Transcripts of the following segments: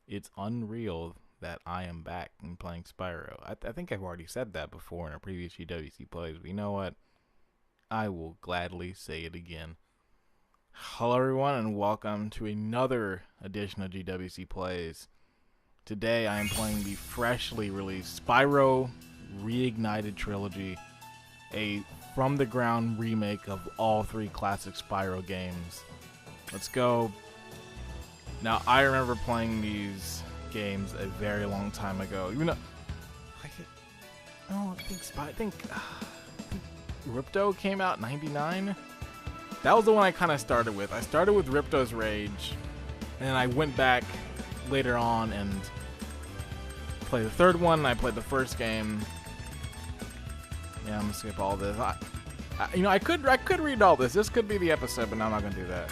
It's unreal that I am back and playing Spyro. I think I've already said that before in a previous GWC plays, but you know what? I will gladly say it again. Hello everyone and welcome to another edition of GWC Plays. Today I am playing the freshly released Spyro Reignited Trilogy, a from-the-ground remake of all three classic Spyro games. Let's go. Now, I remember playing these games a very long time ago. Even though I think Ripto came out in '99. That was the one I kind of started with. I started with Ripto's Rage, and then I went back later on and played the third one. And I played the first game. Yeah, I'm gonna skip all this. I could read all this. This could be the episode, but no, I'm not gonna do that.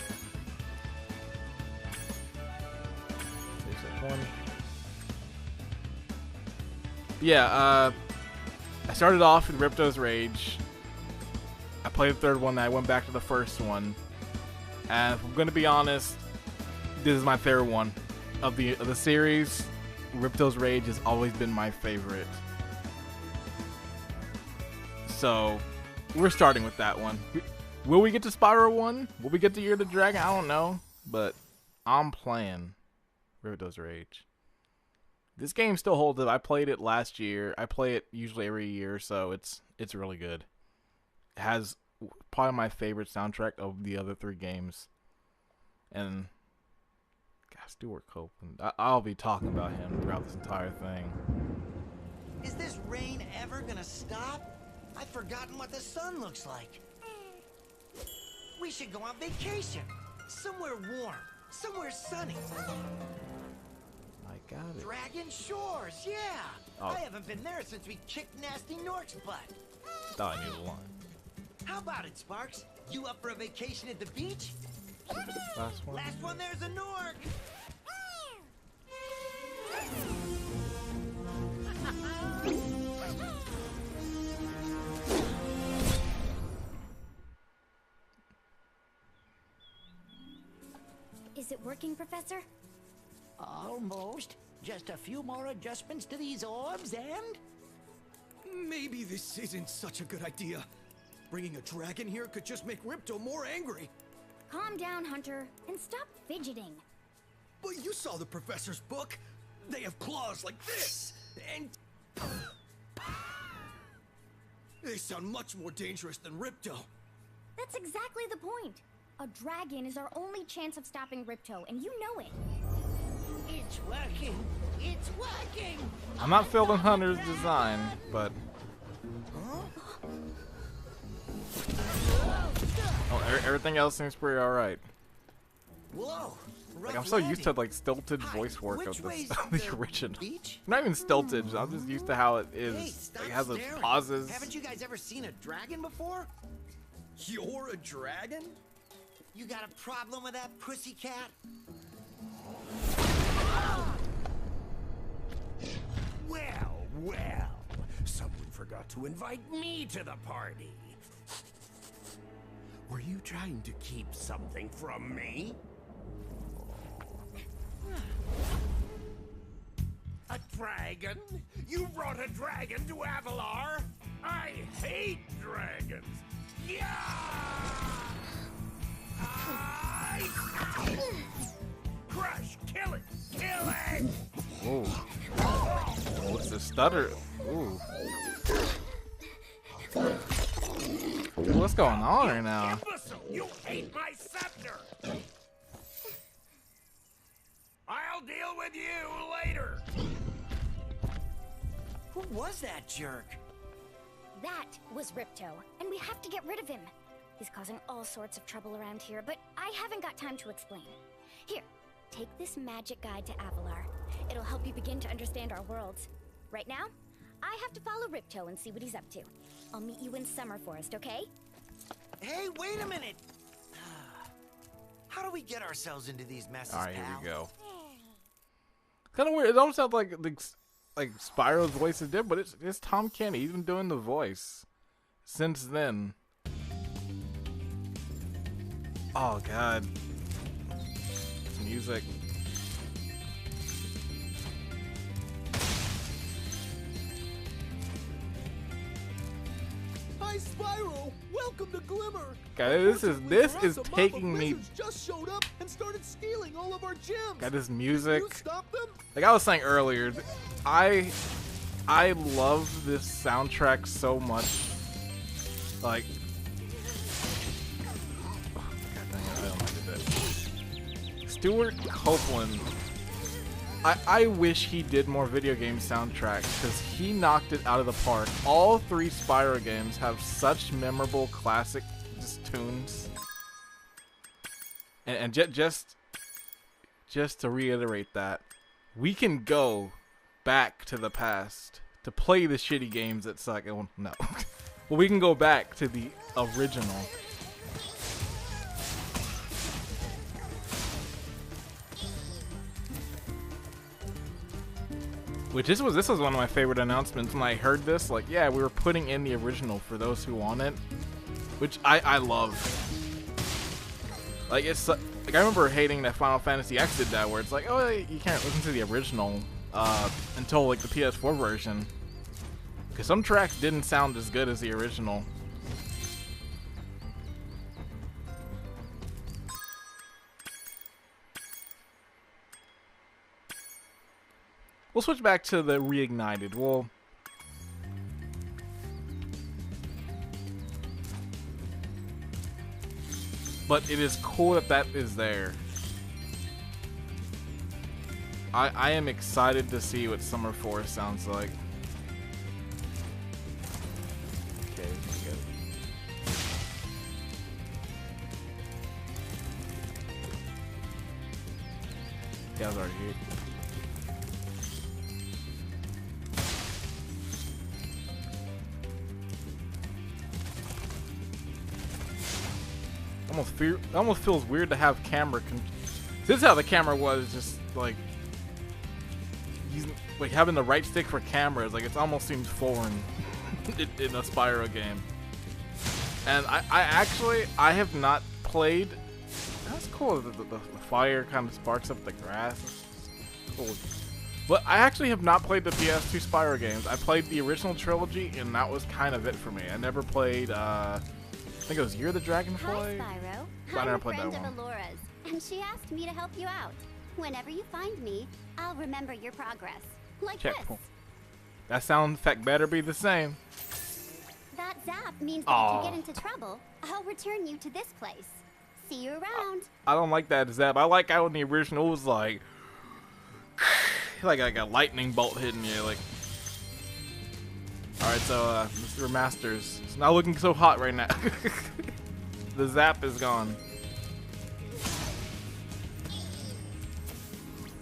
Yeah, I started off with Ripto's Rage. I played the third one, then I went back to the first one. And if I'm gonna be honest, this is my favorite one of the series. Ripto's Rage has always been my favorite. So we're starting with that one. Will we get to Spyro 1? Will we get to Year of the Dragon? I don't know, but I'm playing Ripto's Rage. This game still holds up. I played it last year. I play it usually every year, so it's really good. It has probably my favorite soundtrack of the other three games. And gosh, Stuart Copeland. I'll be talking about him throughout this entire thing. Is this rain ever gonna stop? I've forgotten what the sun looks like. We should go on vacation. Somewhere warm. Somewhere sunny. I got it. Dragon Shores, yeah. Oh. I haven't been there since we kicked Nasty Nork's butt. Thought I knew the line. How about it, Sparks? You up for a vacation at the beach? Last one. Last one there's a Nork. Is it working, Professor? Almost. Just a few more adjustments to these orbs and... Maybe this isn't such a good idea. Bringing a dragon here could just make Ripto more angry. Calm down, Hunter, and stop fidgeting. But you saw the professor's book. They have claws like this, and... They sound much more dangerous than Ripto. That's exactly the point. A dragon is our only chance of stopping Ripto, and you know it. It's working! It's working! I'm not feeling Hunter's design, but everything else seems pretty alright. Whoa. Like, I'm so used to like stilted voice work of the original. Beach? Not even stilted. I'm just used to how it is. Hey, stop It has those staring. pauses. Haven't you guys ever seen a dragon before? You're a dragon? You got a problem with that, pussycat? Well, well, someone forgot to invite me to the party. Were you trying to keep something from me? A dragon? You brought a dragon to Avalar? I hate dragons. Yeah! Crush! Kill it! Kill it! Ooh. What's the stutter? Ooh. What's going on right now? Imbecile! You ate my scepter! I'll deal with you later! Who was that jerk? That was Ripto, and we have to get rid of him. He's causing all sorts of trouble around here, but I haven't got time to explain. Here, take this magic guide to Avalar. It'll help you begin to understand our worlds. Right now, I have to follow Ripto and see what he's up to. I'll meet you in Summer Forest, okay? Hey, wait a minute. How do we get ourselves into these messes, Alright, here pal? we go. Kind of weird. It almost sounds like Spyro's voice is different, but it's Tom Kenny. He's been doing the voice since then. Oh god. Music. Hi, Spyro. Welcome to Glimmer. Guys, this is taking me. Just showed up and started stealing all of our gems. Got this music. You stop them? Like I was saying earlier, I love this soundtrack so much. Like, oh, god dang it, I don't like that. Stuart Copeland. I wish he did more video game soundtracks because he knocked it out of the park. All 3 Spyro games have such memorable classic tunes. And just to reiterate that, we can go back to the past to play the shitty games that suck. Oh, no. Well, we can go back to the original. Which this was one of my favorite announcements when I heard this. Like, yeah, we were putting in the original for those who want it, which I love. Like it's like I remember hating that Final Fantasy X did that, where it's like, oh, you can't listen to the original until like the PS4 version, because some tracks didn't sound as good as the original. We'll switch back to the Reignited. But it is cool that is there. I am excited to see what Summer Forest sounds like. Okay, good. Yeah, I was already here. Almost feels weird to have camera. This is how the camera was, just like using, like having the right stick for cameras. Like it almost seems foreign in a Spyro game. And I have not played. That's cool. The fire kind of sparks up the grass. It's cool. But I actually have not played the PS2 Spyro games. I played the original trilogy, and that was kind of it for me. I never played. I think it was Year of the Dragonfly. Hi, Spyro. I never I'm a played that friend one. of Alora's, and she asked me to help you out. Whenever you find me, I'll remember your progress. Like Check. this. That sound effect better be the same. That zap means that if you get into trouble, I'll return you to this place. See you around. I don't like that zap. I like how in the original it was like a lightning bolt hitting you. Like, all right, so Mr. Masters, it's not looking so hot right now. The zap is gone.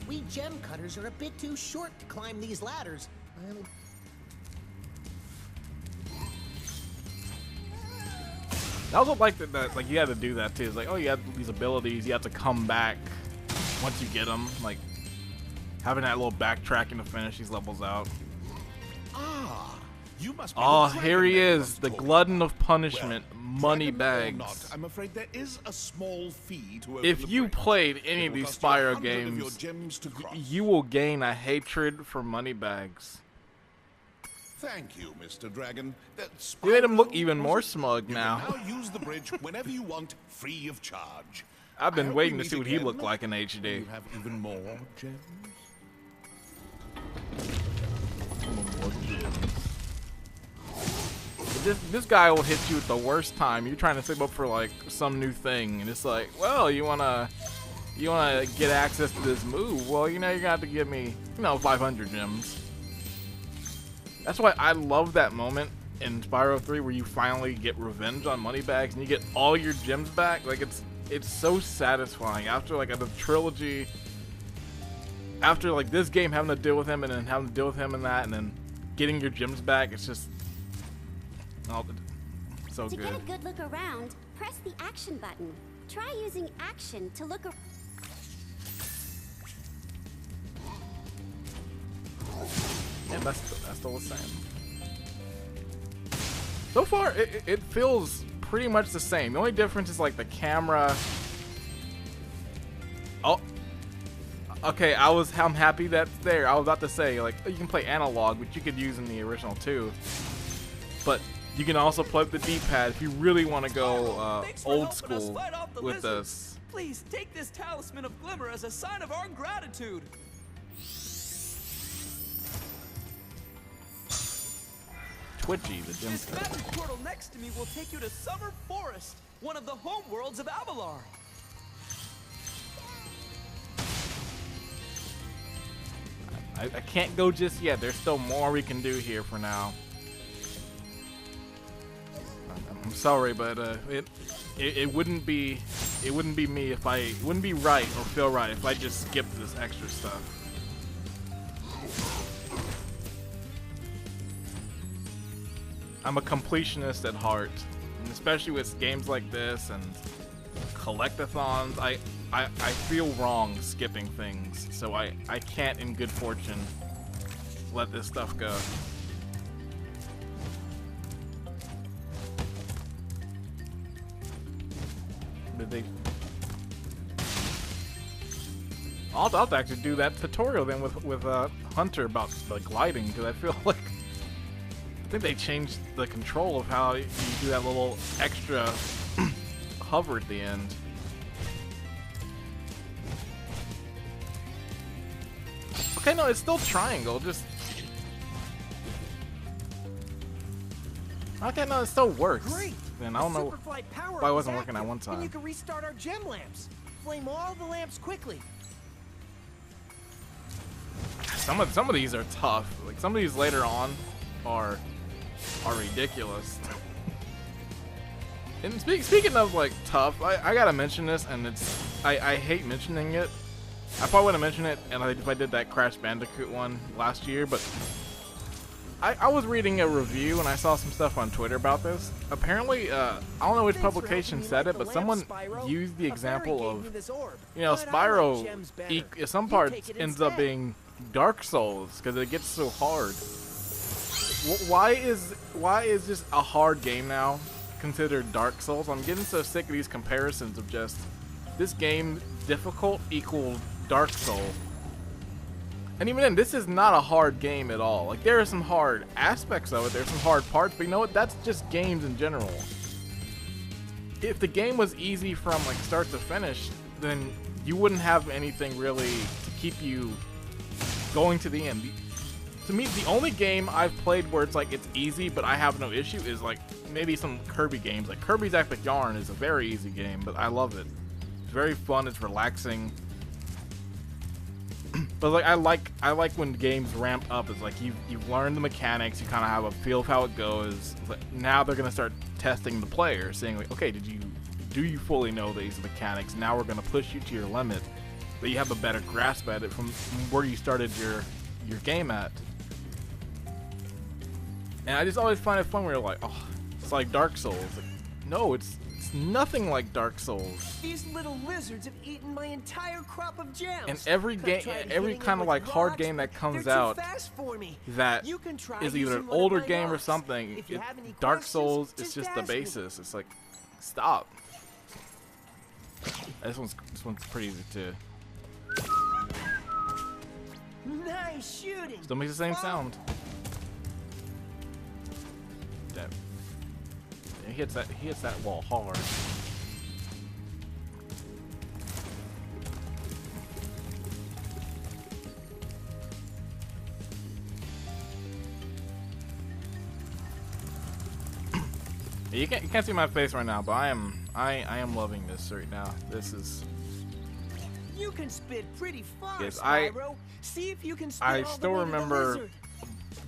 We gem cutters are a bit too short to climb these ladders. I also like that like you had to do that too. It's like, oh, you have these abilities, you have to come back once you get them. Like having that little backtracking to finish these levels out. Ah, you must be Oh, the here he dragon is, that the was glutton of punishment, Well, Moneybags. dragon or not, I'm afraid there is a small fee to open If the you break. played any It of will these cost you Spyro 100 of your games, gems to cross. you will gain a hatred for Moneybags. Thank you, Mr. Dragon. You made him look Spyro even more was it? smug You now. can now use the bridge whenever you want, free of charge. I've I been hope waiting we to see meet what he again. looked like in HD. You have even more gems. This guy will hit you at the worst time. You're trying to save up for like some new thing, and it's like, well, you wanna get access to this move? Well, you know, you got to give me, 500 gems. That's why I love that moment in Spyro 3 where you finally get revenge on Moneybags and you get all your gems back. Like it's so satisfying after like a trilogy. After like this game having to deal with him and then having to deal with him and that, and then getting your gems back, it's just so To good. get a good look around, press the action button. Try using action to look around. Yeah, that's still the same. So far, it feels pretty much the same. The only difference is like the camera Okay, I'm happy that's there. I was about to say, like, you can play analog, which you could use in the original too. But you can also play with the D-pad if you really want to go old school with this. Please take this talisman of glimmer as a sign of our gratitude. Twitchy, the gym. This magic portal next to me will take you to Summer Forest, one of the home worlds of Avalar. I can't go just yet. There's still more we can do here for now. I'm sorry, but it wouldn't be me if it wouldn't be right or feel right if I just skipped this extra stuff. I'm a completionist at heart, and especially with games like this and collectathons, I feel wrong skipping things, so I can't in good fortune let this stuff go. Did they? I'll have to actually do that tutorial then with Hunter about the gliding, because I feel like I think they changed the control of how you do that little extra hover at the end. Okay, no, it's still triangle, just... Okay, no, it still works. Great. And I don't know Superfly power why it wasn't is working at active, one time. And you can restart our gem lamps. Flame all the lamps quickly. Some of these are tough. Like some of these later on are ridiculous. And speaking of like tough, I gotta mention this, and I hate mentioning it. I probably wouldn't mention it, and if I did that Crash Bandicoot one last year, but I was reading a review and I saw some stuff on Twitter about this. Apparently, I don't know which publication said it, but someone used the example of, you know, Spyro, some parts ends up being Dark Souls because it gets so hard. Why is just a hard game now considered Dark Souls? I'm getting so sick of these comparisons of just this game difficult equal Dark Soul. And even then, this is not a hard game at all. Like, there are some hard aspects of it, there's some hard parts, but you know what? That's just games in general. If the game was easy from like start to finish, then you wouldn't have anything really to keep you going to the end. To me, the only game I've played where it's like it's easy but I have no issue is like maybe some Kirby games. Like Kirby's Epic Yarn is a very easy game, but I love it. It's very fun, it's relaxing. But like I like when games ramp up. It's like you've learned the mechanics, you kind of have a feel of how it goes. Now they're gonna start testing the player, saying like, okay, do you fully know these mechanics? Now we're gonna push you to your limit, but you have a better grasp at it from where you started your game at. And I just always find it fun where you're like, oh, it's like Dark Souls. Like, no, it's nothing like Dark Souls. These little lizards have eaten my entire crop of gems. And every game, every kind of like hard game that comes out that is either an older game or something, Dark Souls is just the basis. It's like, stop. This one's pretty easy too. Nice shooting. Still makes the same sound. Damn. He hits that wall hard. You can't see my face right now, but I am loving this right now. This is. You can spit pretty far, yes, Spyro. See if you can spit I all still the way to the remember lizard.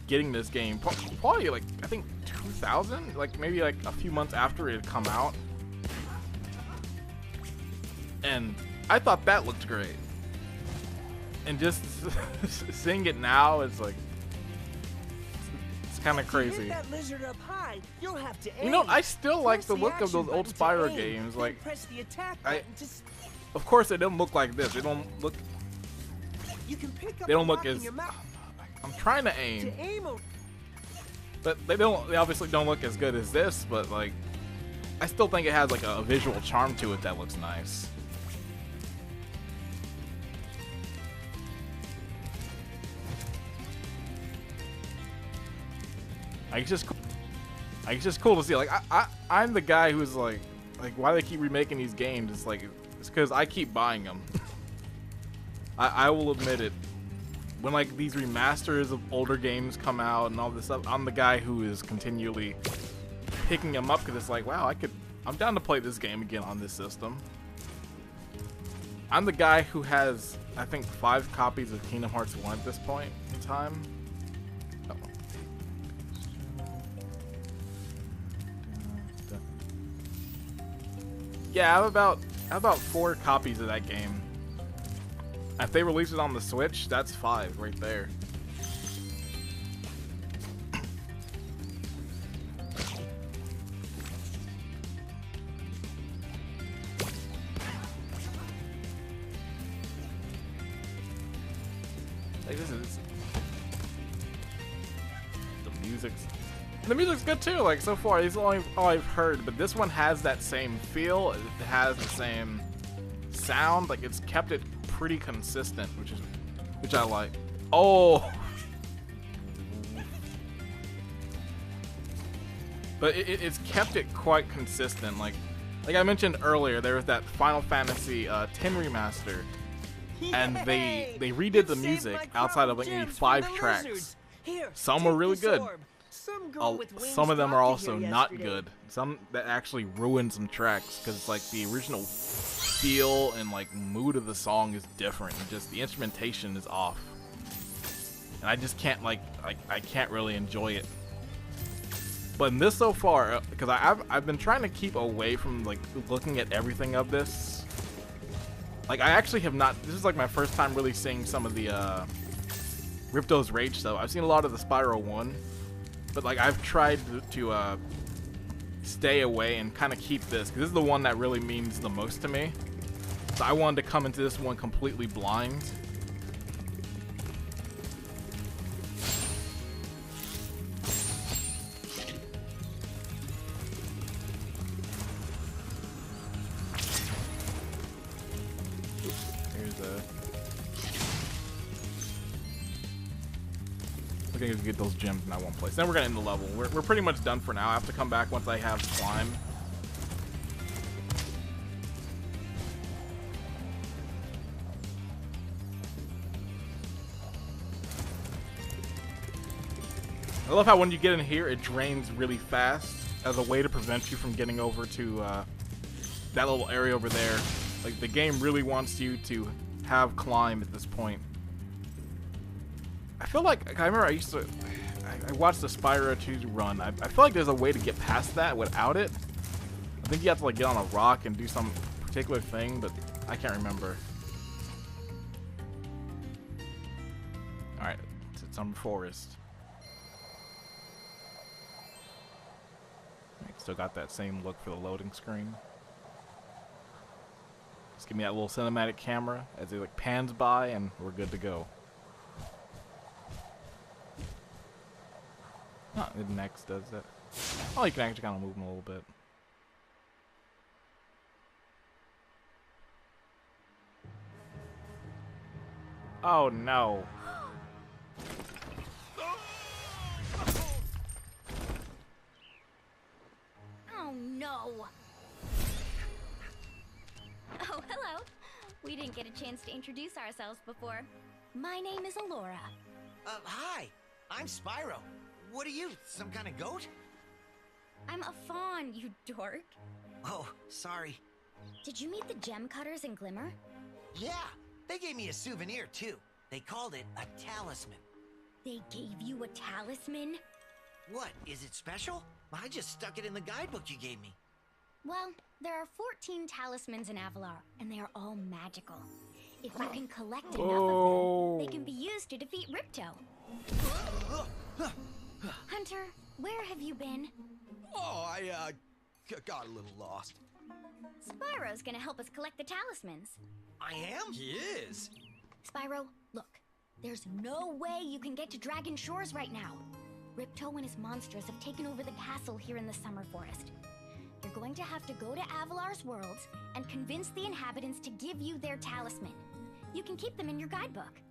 getting this game probably like I think 2000, like maybe like a few months after it had come out, and I thought that looked great. And just seeing it now is like it's kind of crazy. To hit that lizard up high, you'll have to aim. You know, I still like Press the look of those action old button to Spyro aim, games. then Like, press the attack button to of course, they don't look like this. They don't look. you can pick up They don't a look rock in as. your mouth I'm trying to to aim, aim a but they obviously don't look as good as this. But like, I still think it has like a visual charm to it that looks nice. Like, it's just cool to see. Like, I'm the guy who's like why they keep remaking these games. It's like it's because I keep buying them. I will admit it. When like these remasters of older games come out and all this stuff, I'm the guy who is continually picking them up because it's like, wow, I'm down to play this game again on this system. I'm the guy who has, I think, 5 copies of Kingdom Hearts 1 at this point in time. Oh. Yeah, I have about 4 copies of that game. If they release it on the Switch, that's 5 right there. Like the music's good too. Like so far, this is all I've heard, but this one has that same feel. It has the same sound. Like it's kept it pretty consistent, which I like. Oh, but it's kept it quite consistent. Like I mentioned earlier, there was that Final Fantasy X remaster, and they redid the music outside of like maybe 5 tracks. Some were really good. Some of them are also not good. Some that actually ruined some tracks because it's like the original feel and like mood of the song is different, and just the instrumentation is off, and I just can't I can't really enjoy it. But in this so far, because I've been trying to keep away from like looking at everything of this. Like I actually have not. This is like my first time really seeing some of the Ripto's Rage stuff. I've seen a lot of the Spyro 1, but like I've tried to stay away and kind of keep this, because this is the one that really means the most to me. So I wanted to come into this one completely blind. I think we can get those gems in that one place. Then we're gonna end the level. We're pretty much done for now. I have to come back once I have climb. I love how when you get in here, it drains really fast as a way to prevent you from getting over to that little area over there. Like the game really wants you to have climb at this point. I feel like I remember I watched the Spyro 2 run. I feel like there's a way to get past that without it. I think you have to like get on a rock and do some particular thing, but I can't remember. Alright, it's Summer Forest. Still got that same look for the loading screen. Just give me that little cinematic camera as it like pans by and we're good to go. Oh, it next does that. Oh, you can actually kind of move them a little bit. Oh no. Oh no. Oh, hello. We didn't get a chance to introduce ourselves before. My name is Alora. Hi. I'm Spyro. What are you, some kind of goat? I'm a fawn, you dork. Oh, sorry. Did you meet the gem cutters in Glimmer? Yeah, they gave me a souvenir too. They called it a talisman. They gave you a talisman? What, is it special? I just stuck it in the guidebook you gave me. Well, there are 14 talismans in Avalar, and they are all magical. If you can collect enough of them, they can be used to defeat Ripto. Hunter, where have you been? Oh, I got a little lost. Spyro's gonna help us collect the talismans. I am? He is. Spyro, look. There's no way you can get to Dragon Shores right now. Ripto and his monsters have taken over the castle here in the Summer Forest. You're going to have to go to Avalar's worlds and convince the inhabitants to give you their talisman. You can keep them in your guidebook.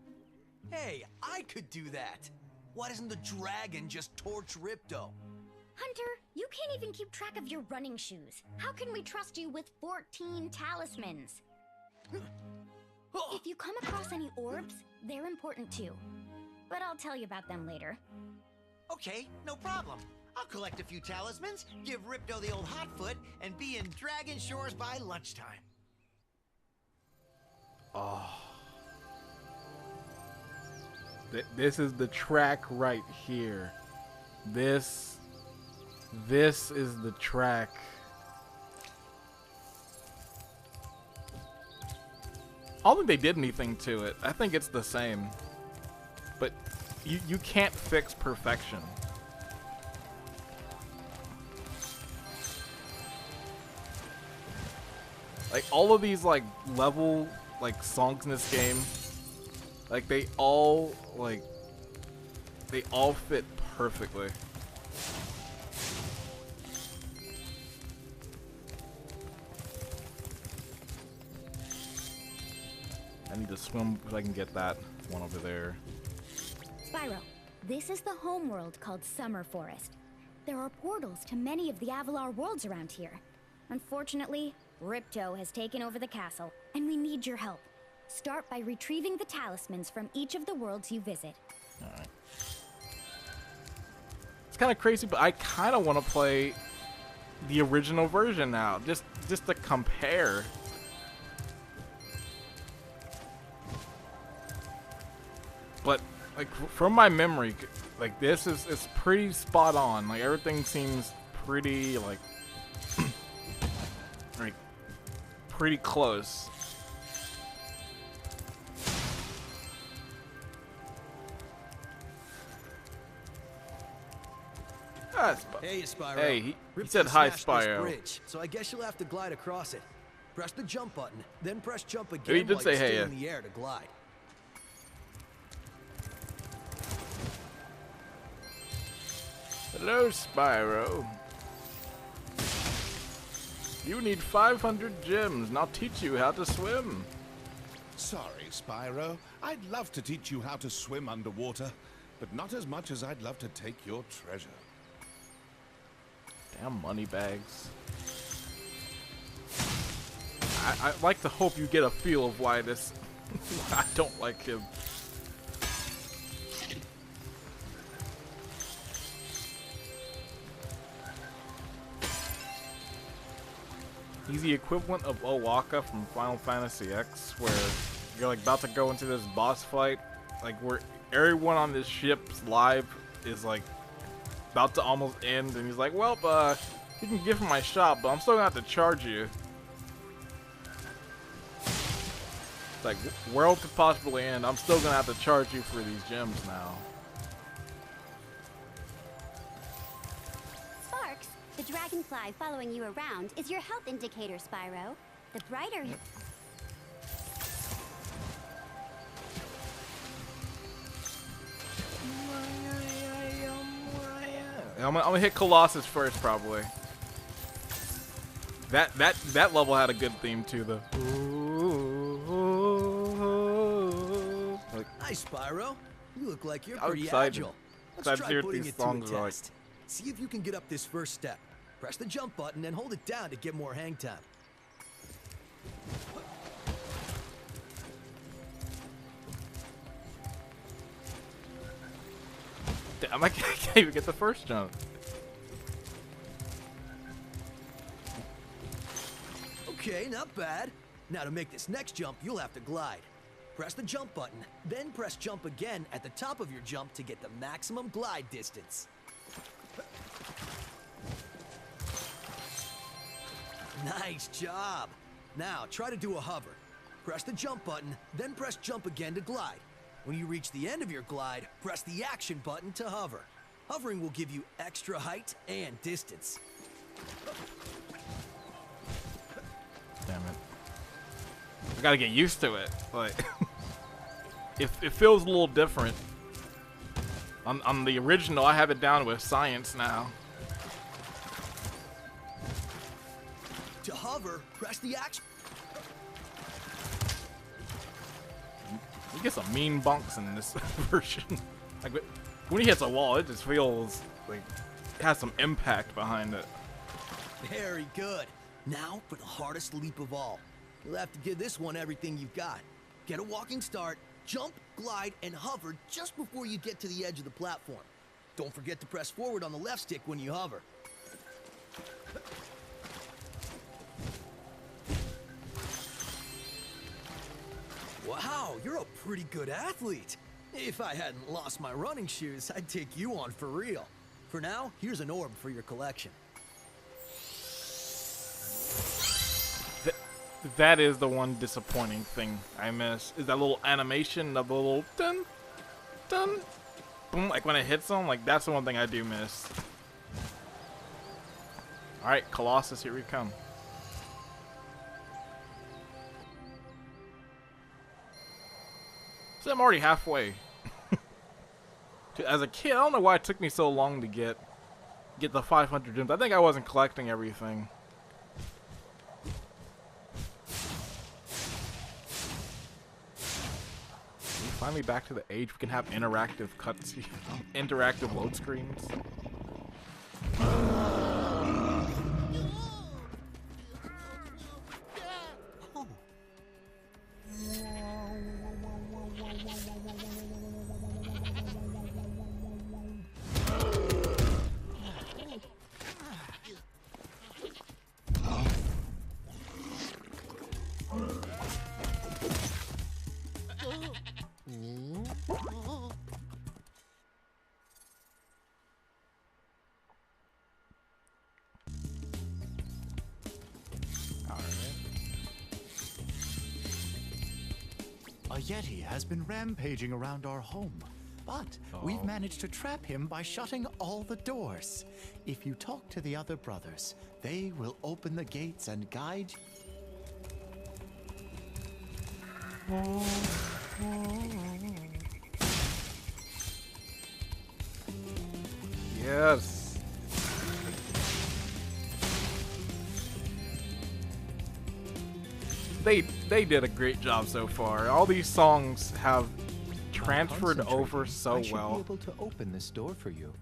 Hey, I could do that. Why doesn't the dragon just torch Ripto? Hunter, you can't even keep track of your running shoes. How can we trust you with 14 talismans? If you come across any orbs, they're important too. But I'll tell you about them later. Okay, no problem. I'll collect a few talismans, give Ripto the old hot foot, and be in Dragon Shores by lunchtime. Oh. This is the track right here. This is the track. I don't think they did anything to it. I think it's the same. But you can't fix perfection. Like all of these like level like songs in this game, like they all fit perfectly. I need to swim so I can get that one over there. Spyro, this is the homeworld called Summer Forest. There are portals to many of the Avalar worlds around here. Unfortunately, Ripto has taken over the castle, and we need your help. Start by retrieving the talismans from each of the worlds you visit. Alright. It's kind of crazy, but I kind of want to play the original version now, just to compare. But like from my memory, like this is pretty spot on. Like everything seems pretty like like pretty close. Hey, Spyro. Hey, he Ripto said hi, smashed this Spyro. bridge, so I guess you'll have to glide across it. Press the jump button, then press jump He again did while say you're hey, still yeah. in the air to glide. Hello, Spyro. You need 500 gems, and I'll teach you how to swim. Sorry, Spyro. I'd love to teach you how to swim underwater, but not as much as I'd love to take your treasure. Damn money bags. I like to hope you get a feel of why this... I don't like him. He's the equivalent of Owaka from Final Fantasy X, where you're like about to go into this boss fight, like where everyone on this ship's life is like about to almost end, and he's like, well, you can give him my shop, but I'm still gonna have to charge you. It's like, world could possibly end, I'm still gonna have to charge you for these gems now. Sparks, the dragonfly following you around, is your health indicator, Spyro. The brighter... I'm gonna hit Colossus first, probably. That level had a good theme too, though. Like, Nice, Spyro. You look like you're I'm pretty excited. agile. Let's Excited to try hear what putting these it to a songs are like. test. See if you can get up this first step. Press the jump button and hold it down to get more hang time. damn, I can't even get the first jump. Okay, not bad. Now to make this next jump, you'll have to glide. Press the jump button, then press jump again at the top of your jump to get the maximum glide distance. Nice job. Now try to do a hover. Press the jump button, then press jump again to glide. When you reach the end of your glide, press the action button to hover. Hovering will give you extra height and distance. Damn it. I gotta get used to it. Like, it feels a little different. On the original, I have it down with science now. To hover, press the action. You get some mean bunks in this version. Like, when he hits a wall, it just feels like it has some impact behind it. Very good. Now for the hardest leap of all. You'll have to give this one everything you've got. Get a walking start, jump, glide, and hover just before you get to the edge of the platform. Don't forget to press forward on the left stick when you hover. Wow, you're a pretty good athlete. If I hadn't lost my running shoes, I'd take you on for real. For now, here's an orb for your collection. That is the one disappointing thing I miss. Is that little animation of the little dun, dun, boom, like when it hits them, like that's the one thing I do miss. Alright, Colossus, here we come. So I'm already halfway. As a kid, I don't know why it took me so long to get the 500 gems. I think I wasn't collecting everything. Finally back to the age we can have interactive cutscenes, interactive load screens. A Yeti has been rampaging around our home, but we've managed to trap him by shutting all the doors. If you talk to the other brothers, they will open the gates and guide you. Yes. They did a great job so far. All these songs have transferred over so I should well. be able to open this door for you.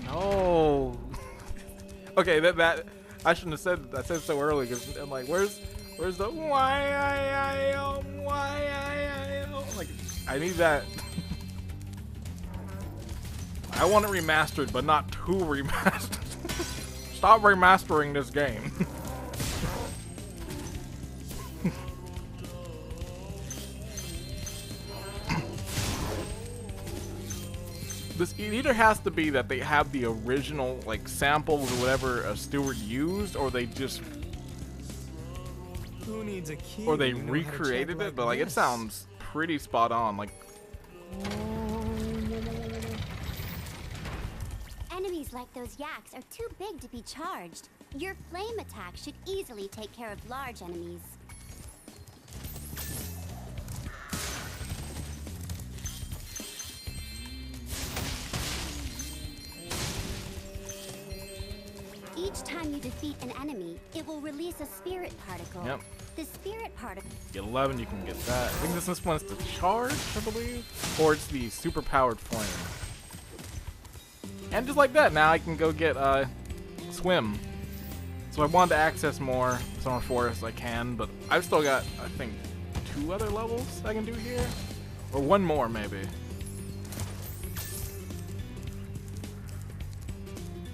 No. Okay, that I shouldn't have said that. I said so early because I'm like, where's the why like I need that. I want it remastered, but not too remastered. Stop remastering this game. This it either has to be that they have the original like samples or whatever Stewart used, or they just Who needs a key? or they recreated it. But like it sounds pretty spot on. Like Enemies like those yaks are too big to be charged. Your flame attack should easily take care of large enemies. Each time you defeat an enemy, it will release a spirit particle. Yep. The spirit particle. get 11, you can get that. I think this one's the charge, I believe, or it's the super powered flame. And just like that, now I can go get swim. So I wanted to access more Summer Forest, I can, but I've still got, I think, 2 other levels I can do here, or 1 more maybe.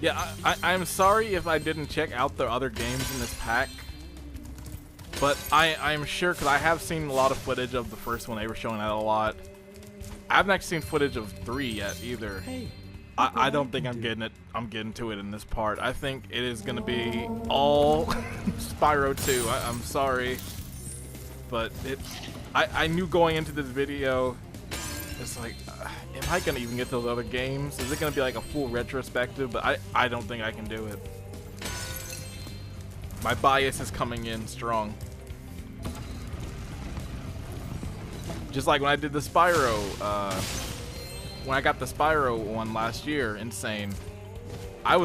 Yeah, I'm sorry if I didn't check out the other games in this pack, but I'm sure, because I have seen a lot of footage of the first one. They were showing that a lot. I haven't actually seen footage of 3 yet either. Hey, I don't think I'm getting it. I'm getting to it in this part. I think it is going to be all Spyro 2. I'm sorry, but I knew going into this video, it's like, am I going to even get those other games? Is it going to be like a full retrospective? But I don't think I can do it. My bias is coming in strong. Just like when I did the Spyro, when I got the Spyro one last year, Insane. I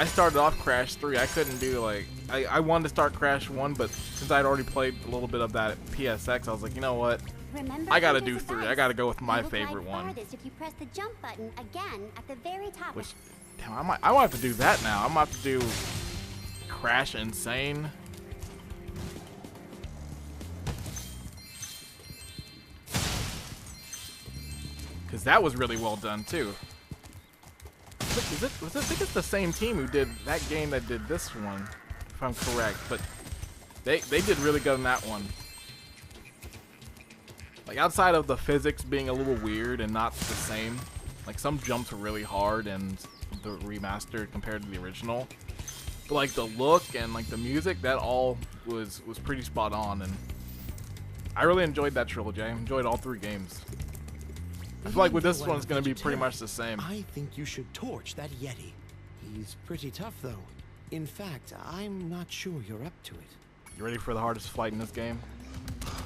started off Crash 3. I couldn't do like, I wanted to start Crash 1, but since I'd already played a little bit of that at PSX, I was like, you know what? Remember I gotta Hunter's do 3. advice. I gotta go with my You will glide favorite one. farthest if you press the jump button again at the very top. Which, damn, I might have to do that now. I might have to do Crash Insane. Because that was really well done too. I think it's the same team who did that game that did this one, if I'm correct. But they did really good on that one. Like, outside of the physics being a little weird and not the same, like some jumps were really hard and the remastered compared to the original. But like the look and like the music, that all was pretty spot on, and I really enjoyed that trilogy. I enjoyed all 3 games. I feel like with this one, it's going to be pretty much the same. I think you should torch that Yeti. He's pretty tough, though. In fact, I'm not sure you're up to it. You ready for the hardest fight in this game?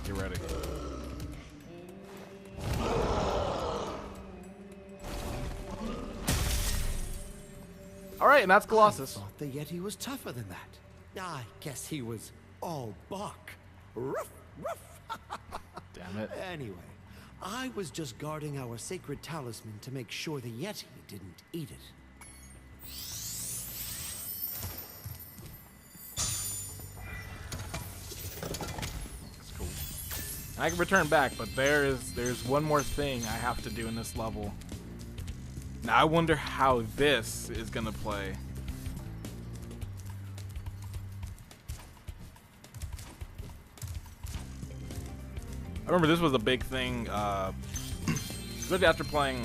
Get ready. Alright, and that's Colossus. I thought the Yeti was tougher than that. I guess he was all bark. Ruff, ruff. Damn it. Anyway, I was just guarding our sacred talisman to make sure the Yeti didn't eat it. That's cool. I can return back, but there's one more thing I have to do in this level. Now I wonder how this is gonna play. I remember this was a big thing, especially after playing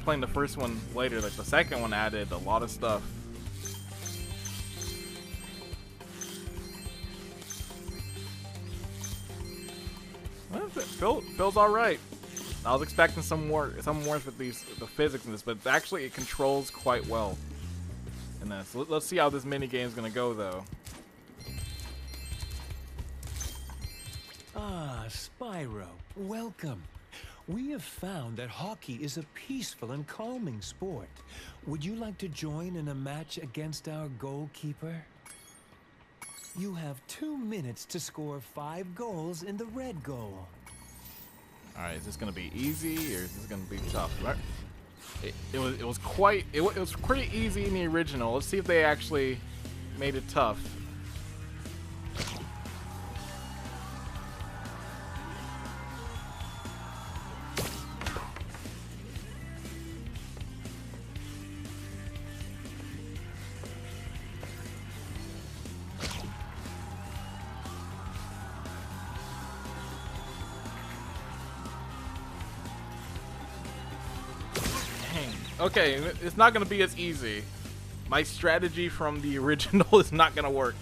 the first one later. Like the second one added a lot of stuff. Well, it feels all right. I was expecting some more with the physics in this, but actually it controls quite well in this. Let's see how this mini game is gonna go, though. Ah, Spyro, welcome. We have found that hockey is a peaceful and calming sport. Would you like to join in a match against our goalkeeper? You have 2 minutes to score 5 goals in the red goal. Alright, is this gonna be easy or is this gonna be tough? Right? It was pretty easy in the original. Let's see if they actually made it tough. Okay, it's not gonna be as easy. My strategy from the original is not gonna work.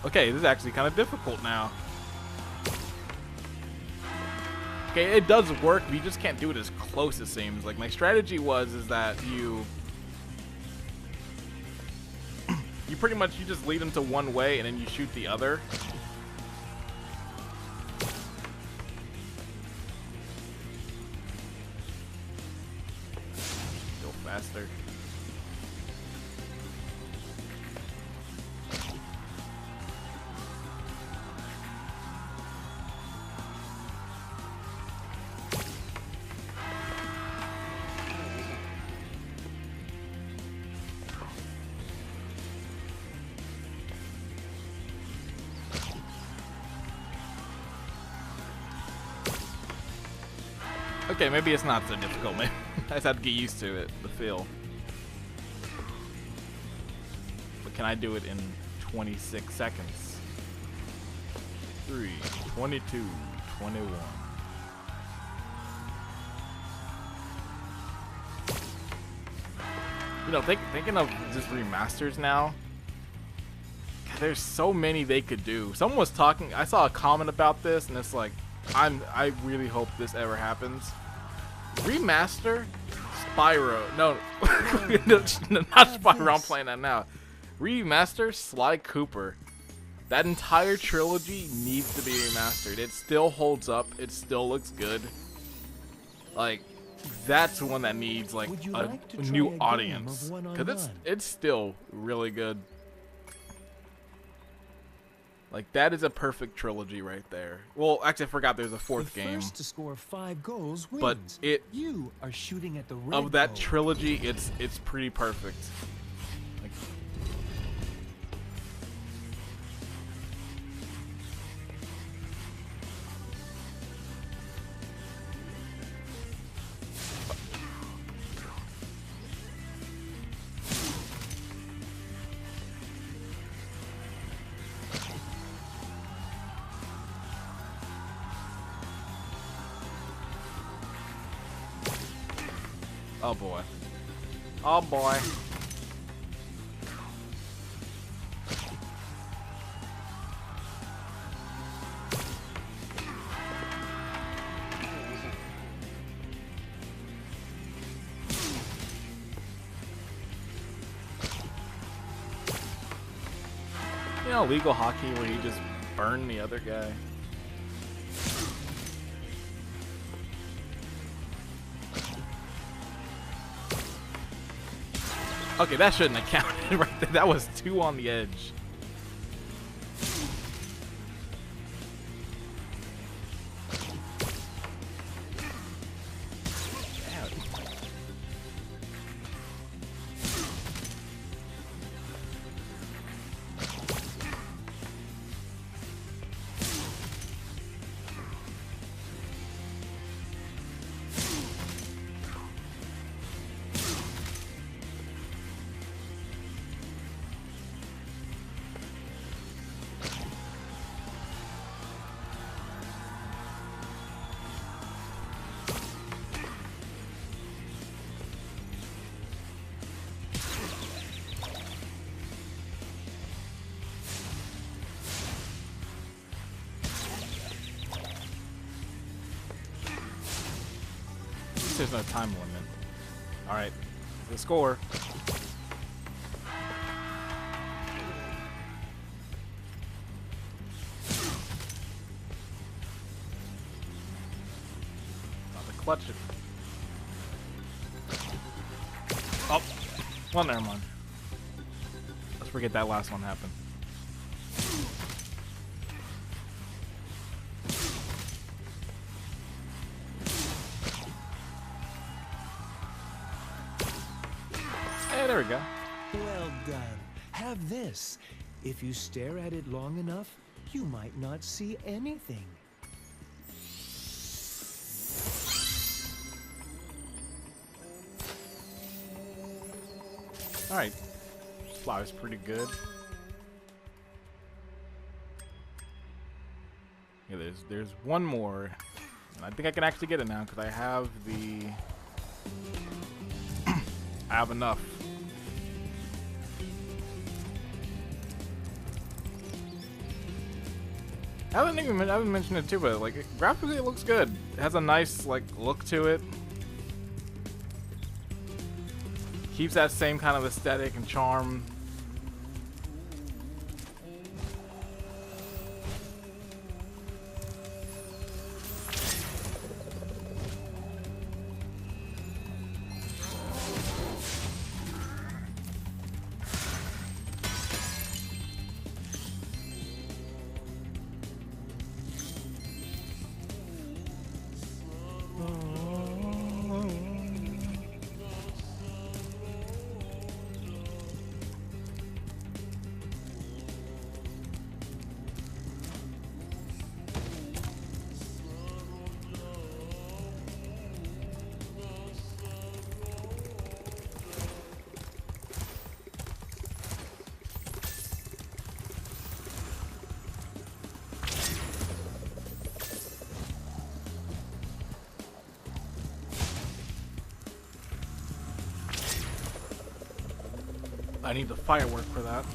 Okay, this is actually kind of difficult now. Okay, it does work, but you just can't do it as close, it seems. Like, my strategy is that you pretty much, you just lead them to one way and then you shoot the other. Go faster. Okay, maybe it's not so difficult. Maybe I just have to get used to it, the feel. But can I do it in 26 seconds? 3, 22, 21. You know, thinking of just remasters now, God, there's so many they could do. Someone was talking, I saw a comment about this, and it's like, I really hope this ever happens. Remaster Spyro. No, not Spyro. I'm playing that now. Remaster Sly Cooper. That entire trilogy needs to be remastered. It still holds up. It still looks good. Like, that's one that needs like a new audience, because it's still really good. Like, that is a perfect trilogy right there. Well, actually, I forgot there's a fourth game. First to score 5 goals wins. But you are shooting at the red of that goal. trilogy, it's pretty perfect. Like, oh boy. Oh boy. You know, legal hockey where you just burn the other guy. Okay, that shouldn't have counted right there. That was 2 on the edge. There's no time limit. Alright, the score. Not the clutch it. Oh, well, never mind. Let's forget that last one happened. Hey, there we go. Well done. Have this. If you stare at it long enough, you might not see anything. Alright. Fly's pretty good. Yeah, there's one more. And I think I can actually get it now because I have the I have enough. I haven't mentioned it too, but like graphically it looks good. It has a nice like look to it. Keeps that same kind of aesthetic and charm. I need the firework for that.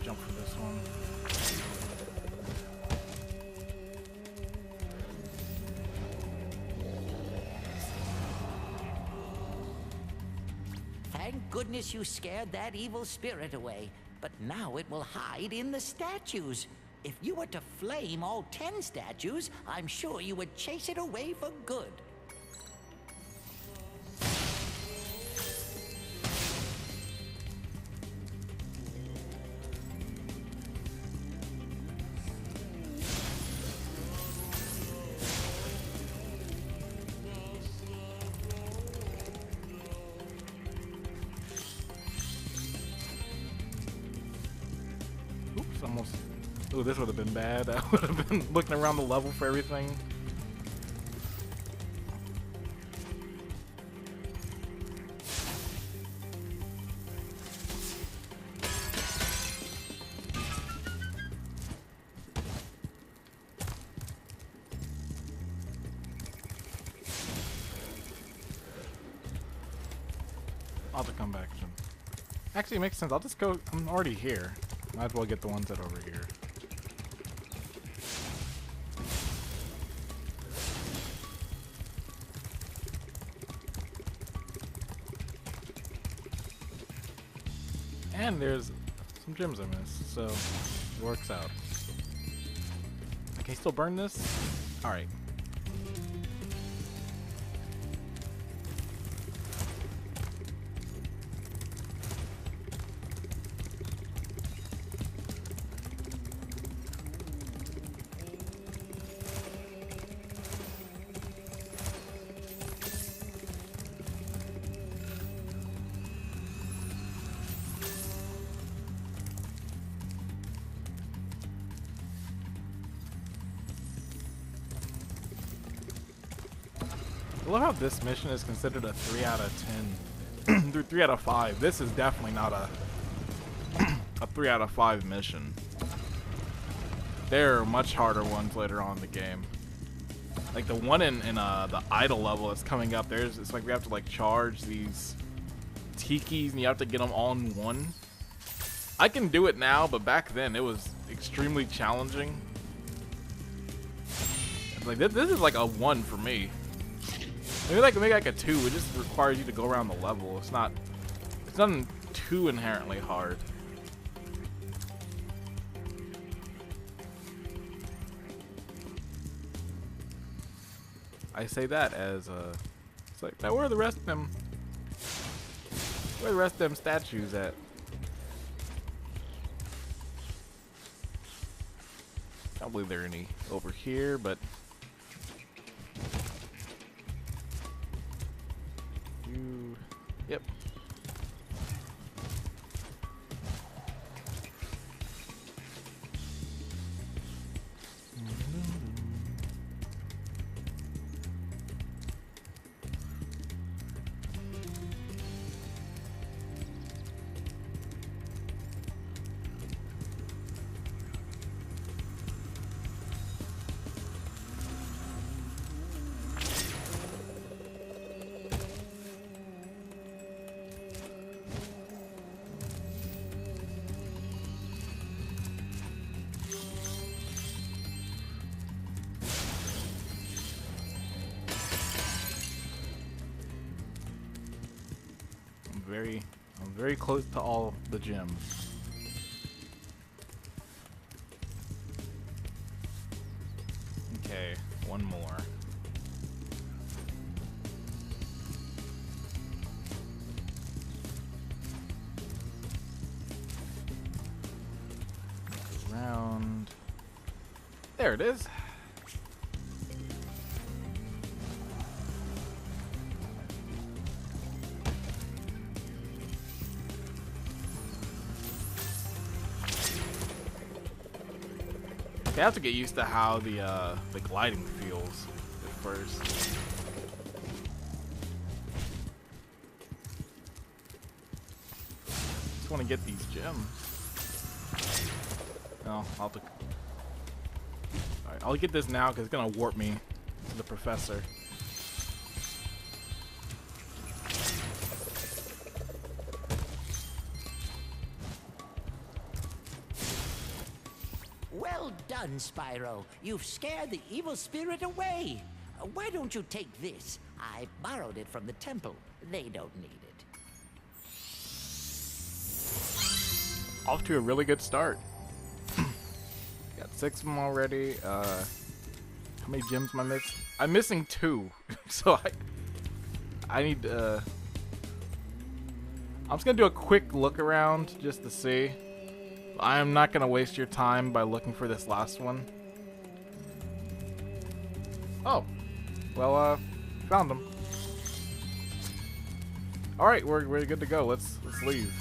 jump for this one. Thank goodness you scared that evil spirit away. But now it will hide in the statues. If you were to flame all 10 statues, I'm sure you would chase it away for good. Oops, almost. Ooh, this would have been bad. I would have been looking around the level for everything. I'll have to come back soon. Actually, it makes sense. I'll just go. I'm already here. Might as well get the ones that are over here. And there's some gems I missed, so it works out. Can I still burn this? Alright. I love how this mission is considered a 3 out of 10. 3 out of 5. This is definitely not a a 3 out of 5 mission. There are much harder ones later on in the game. Like the one in the idol level that's coming up. It's like we have to like charge these tikis and you have to get them all in one. I can do it now, but back then it was extremely challenging. Like this is like a 1 for me. Maybe like a 2. It just requires you to go around the level. It's nothing too inherently hard. I say that as it's like, now where are the rest of them? Where are the rest of them statues at? I don't believe there are any over here, but yep. I'm very close to all the gems. Okay, one more. Around. There it is. You have to get used to how the gliding feels at first. Just want to get these gems. No, Alright, I'll get this now because it's gonna warp me to the professor. Well done, Spyro. You've scared the evil spirit away. Why don't you take this? I borrowed it from the temple. They don't need it. Off to a really good start. Got 6 of them already. How many gems am I missing? I'm missing 2. So I need I'm just gonna do a quick look around just to see. I am not gonna waste your time by looking for this last one. Oh, well, found them. All right, we're good to go. Let's leave.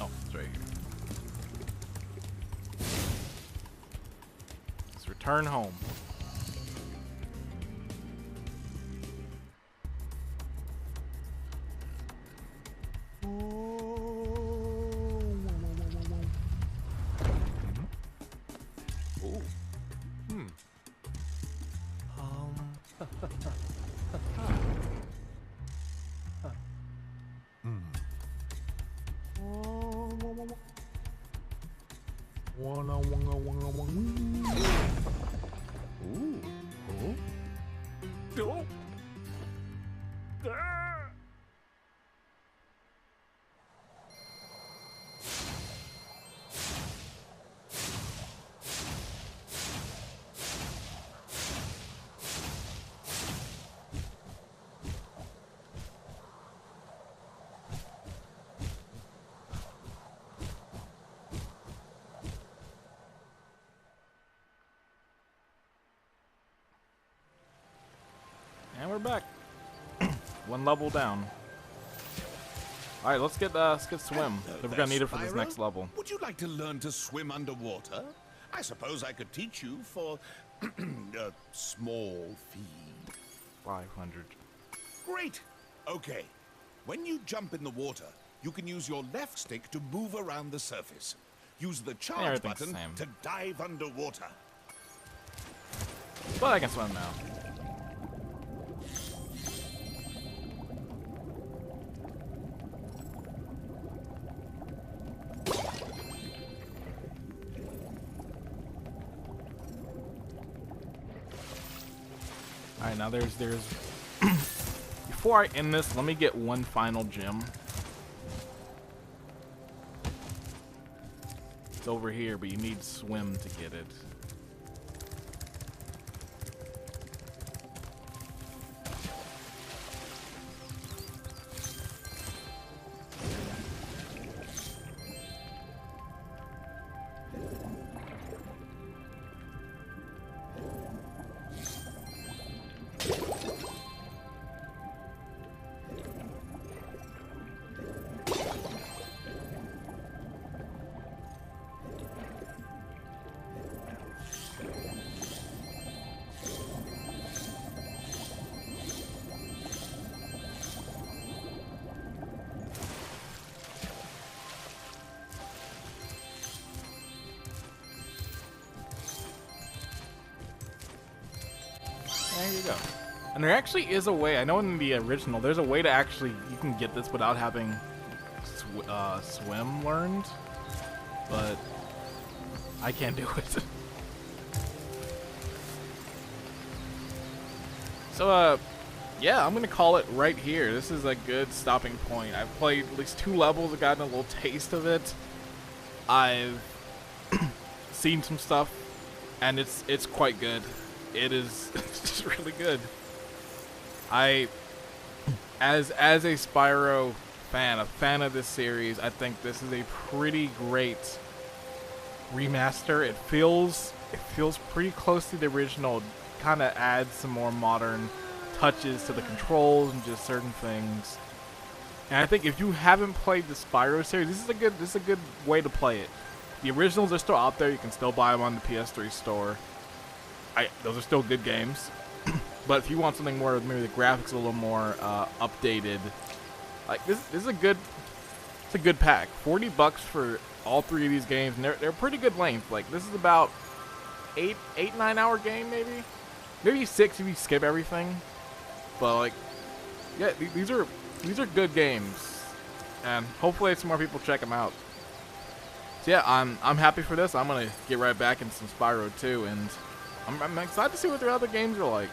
Oh, it's right here. Let's return home. And we're back. 1 level down. All right, let's get swim. We're gonna need it for this next level. Would you like to learn to swim underwater? I suppose I could teach you for a small fee. 500. Great. Okay. When you jump in the water, you can use your left stick to move around the surface. Use the charge Everything's the button same. to dive underwater. But I can swim now. Alright, now there's before I end this, let me get one final gem. It's over here, but you need swim to get it. There you go. And there actually is a way, I know in the original, there's a way to actually, you can get this without having swim learned, but I can't do it. So, yeah, I'm gonna call it right here. This is a good stopping point. I've played at least 2 levels, I've gotten a little taste of it. I've seen some stuff, and it's quite good. It is just really good. As a Spyro fan, a fan of this series, I think this is a pretty great remaster. It feels pretty close to the original. Kind of adds some more modern touches to the controls and just certain things. And I think if you haven't played the Spyro series, this is a good way to play it. The originals are still out there. You can still buy them on the PS3 store. Those are still good games. But if you want something more, maybe the graphics a little more updated, Like this is a good, it's a good pack. $40 for all 3 of these games, and they're pretty good length. Like this is about 9 hour game maybe 6 if you skip everything. But like, yeah, these are good games, and hopefully some more people check them out. So yeah, I'm happy for this. I'm gonna get right back into some Spyro 2, and I'm excited to see what their other games are like.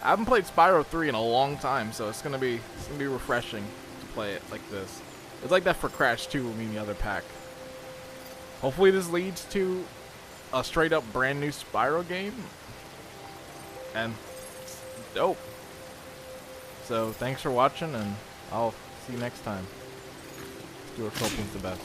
I haven't played Spyro 3 in a long time, so it's gonna be refreshing to play it like this. It's like that for Crash 2 with me in the other pack. Hopefully this leads to a straight up brand new Spyro game, and it's dope. So thanks for watching, and I'll see you next time. Let's do our Copeland's the best.